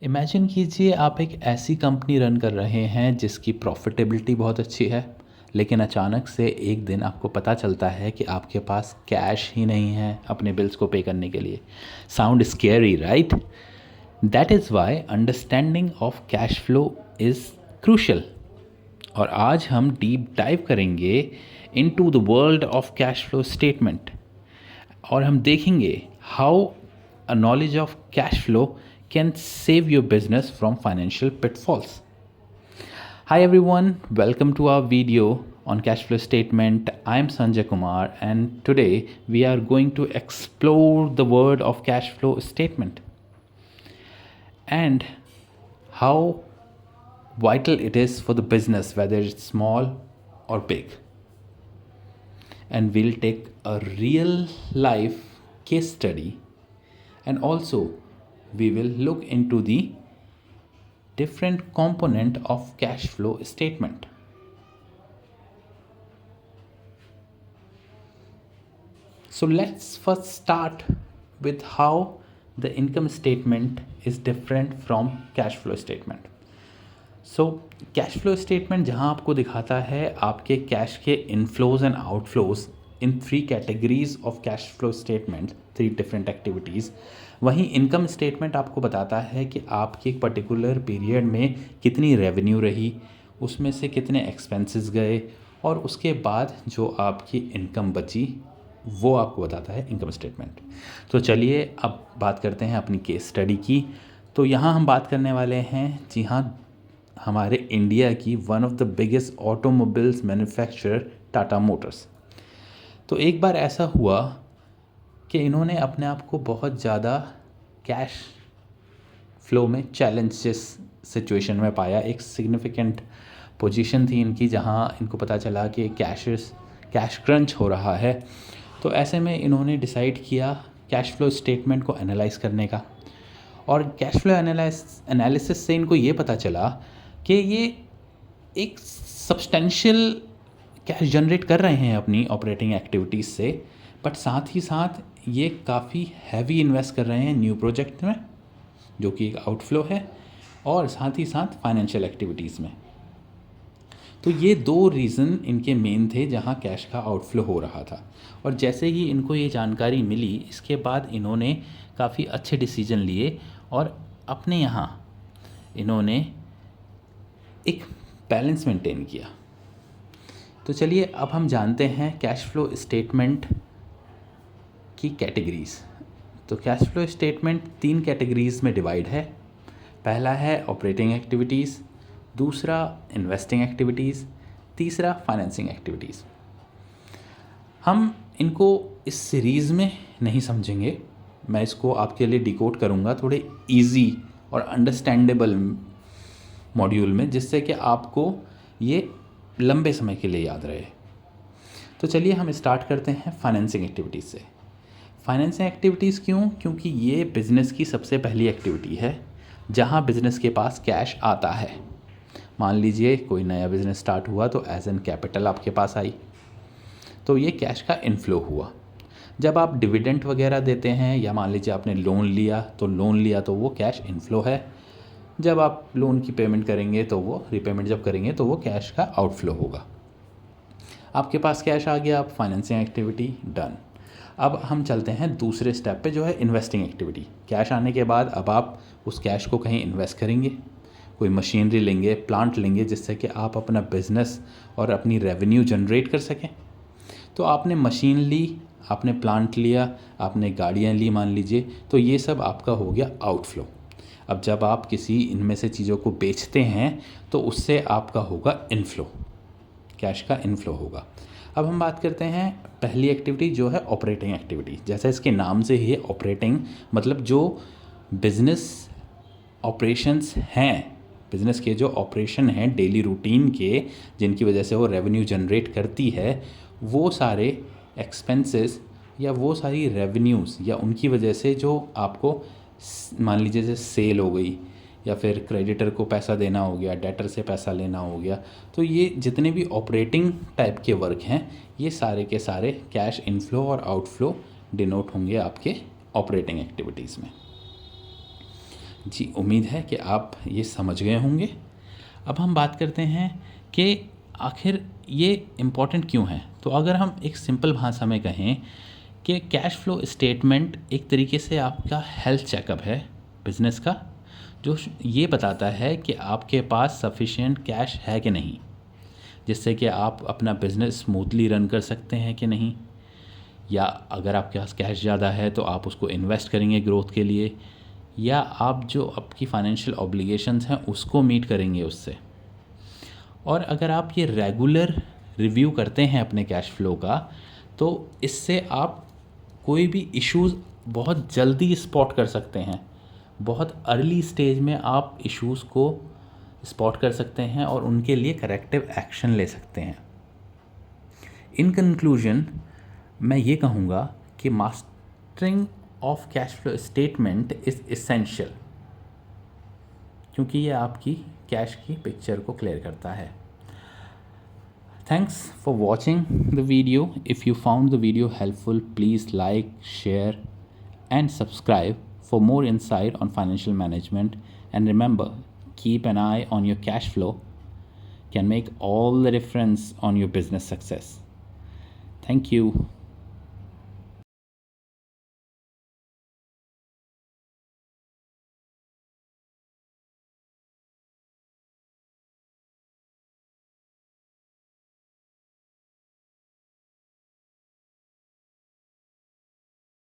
Imagine कीजिए आप एक ऐसी कंपनी रन कर रहे हैं जिसकी प्रॉफिटेबिलिटी बहुत अच्छी है, लेकिन अचानक से एक दिन आपको पता चलता है कि आपके पास कैश ही नहीं है अपने बिल्स को पे करने के लिए। Sound scary, right? That is why understanding of cash flow is crucial. और आज हम डीप डाइव करेंगे into the world of cash flow statement और हम देखेंगे how a knowledge of cash flow can save your business from financial pitfalls. Hi everyone, welcome to our video on cash flow statement. I am Sanjay Kumar and today we are going to explore the word of cash flow statement and how vital it is for the business, whether it's small or big. And we'll take a real life case study, and also we will look into the different component of cash flow statement. So let's first start with how the income statement is different from cash flow statement. So cash flow statement जहाँ आपको दिखाता है आपके cash के inflows and outflows in 3 categories of cash flow statement, 3 different activities, वहीं income statement आपको बताता है कि आपके एक पर्टिकुलर पीरियड में कितनी रेवेन्यू रही, उसमें से कितने एक्सपेंसेस गए और उसके बाद जो आपकी इनकम बची वो आपको बताता है इनकम स्टेटमेंट। तो चलिए अब बात करते हैं अपनी केस स्टडी की। तो यहाँ हम बात करने वाले हैं, जी हाँ, हमारे इंडिया की one of the biggest automobiles manufacturer Tata Motors. तो एक बार ऐसा हुआ कि इन्होंने अपने आप को बहुत ज़्यादा कैश फ्लो में चैलेंजेस सिचुएशन में पाया। एक सिग्निफिकेंट पोजीशन थी इनकी जहां इनको पता चला कि कैश क्रंच हो रहा है। तो ऐसे में इन्होंने डिसाइड किया कैश फ्लो स्टेटमेंट को एनालाइज करने का। और कैश फ्लो एनालिसिस से इनको ये पता चला कि ये एक सब्सटेंशियल कैश जनरेट कर रहे हैं अपनी ऑपरेटिंग एक्टिविटीज़ से, बट साथ ही साथ ये काफ़ी हैवी इन्वेस्ट कर रहे हैं न्यू प्रोजेक्ट में, जो कि एक आउटफ्लो है, और साथ ही साथ फाइनेंशियल एक्टिविटीज़ में। तो ये 2 रीज़न इनके मेन थे जहाँ कैश का आउटफ्लो हो रहा था। और जैसे ही इनको ये जानकारी मिली, इसके बाद इन्होंने काफ़ी अच्छे डिसीजन लिए और अपने यहाँ इन्होंने एक बैलेंस मेंटेन किया। तो चलिए अब हम जानते हैं कैश फ्लो स्टेटमेंट की कैटेगरीज़। तो कैश फ्लो स्टेटमेंट 3 कैटेगरीज़ में डिवाइड है। पहला है ऑपरेटिंग एक्टिविटीज़, दूसरा इन्वेस्टिंग एक्टिविटीज़, तीसरा फाइनेंसिंग एक्टिविटीज़। हम इनको इस सीरीज़ में नहीं समझेंगे, मैं इसको आपके लिए डिकोड करूँगा थोड़े इजी और अंडरस्टैंडेबल मॉड्यूल में, जिससे कि आपको ये लंबे समय के लिए याद रहे। तो चलिए हम स्टार्ट करते हैं फाइनेंसिंग एक्टिविटीज़ से। फाइनेंसिंग एक्टिविटीज़ क्यों? क्योंकि ये बिज़नेस की सबसे पहली एक्टिविटी है जहाँ बिज़नेस के पास कैश आता है। मान लीजिए कोई नया बिज़नेस स्टार्ट हुआ तो एज एन कैपिटल आपके पास आई, तो ये कैश का इनफ्लो हुआ। जब आप डिविडेंड वगैरह देते हैं या मान लीजिए आपने लोन लिया तो वो कैश इनफ्लो है। जब आप लोन की पेमेंट करेंगे तो वो रीपेमेंट जब करेंगे तो वो कैश का आउटफ्लो होगा। आपके पास कैश आ गया, आप फाइनेंसिंग एक्टिविटी डन। अब हम चलते हैं दूसरे स्टेप पे, जो है इन्वेस्टिंग एक्टिविटी। कैश आने के बाद अब आप उस कैश को कहीं इन्वेस्ट करेंगे, कोई मशीनरी लेंगे, प्लांट लेंगे, जिससे कि आप अपना बिज़नेस और अपनी रेवेन्यू जनरेट कर सकें। तो आपने मशीन ली, आपने प्लांट लिया, आपने गाड़ियाँ ली मान लीजिए, तो ये सब आपका हो गया आउटफ्लो। अब जब आप किसी इनमें से चीज़ों को बेचते हैं तो उससे आपका होगा इनफ्लो, कैश का इनफ्लो होगा। अब हम बात करते हैं पहली एक्टिविटी, जो है ऑपरेटिंग एक्टिविटी। जैसा इसके नाम से ही है, ऑपरेटिंग मतलब जो बिज़नेस ऑपरेशंस हैं, बिज़नेस के जो ऑपरेशन हैं डेली रूटीन के, जिनकी वजह से वो रेवेन्यू जनरेट करती है, वो सारे एक्सपेंसेस या वो सारी रेवेन्यूज़ या उनकी वजह से जो आपको मान लीजिए जैसे सेल हो गई या फिर क्रेडिटर को पैसा देना हो गया, डेटर से पैसा लेना हो गया, तो ये जितने भी ऑपरेटिंग टाइप के वर्क हैं ये सारे के सारे कैश इनफ्लो और आउटफ्लो डिनोट होंगे आपके ऑपरेटिंग एक्टिविटीज़ में। जी, उम्मीद है कि आप ये समझ गए होंगे। अब हम बात करते हैं कि आखिर ये इम्पॉर्टेंट क्यों है। तो अगर हम एक सिंपल भाषा में कहें कि कैश फ्लो स्टेटमेंट एक तरीके से आपका हेल्थ चेकअप है बिज़नेस का, जो ये बताता है कि आपके पास सफिशिएंट कैश है कि नहीं, जिससे कि आप अपना बिज़नेस स्मूथली रन कर सकते हैं कि नहीं, या अगर आपके पास कैश ज़्यादा है तो आप उसको इन्वेस्ट करेंगे ग्रोथ के लिए, या आप जो आपकी फाइनेंशियल ऑब्लिगेशंस हैं उसको मीट करेंगे उससे। और अगर आप ये रेगुलर रिव्यू करते हैं अपने कैश फ्लो का, तो इससे आप कोई भी इश्यूज़ बहुत जल्दी स्पॉट कर सकते हैं। बहुत अर्ली स्टेज में आप इश्यूज़ को स्पॉट कर सकते हैं और उनके लिए करेक्टिव एक्शन ले सकते हैं। इन कंक्लूजन मैं ये कहूँगा कि mastering of cash flow statement is essential, क्योंकि ये आपकी कैश की पिक्चर को क्लियर करता है। Thanks for watching the video. If you found the video helpful, please like, share, and subscribe for more insight on financial management. And remember, keep an eye on your cash flow can make all the difference on your business success. Thank you.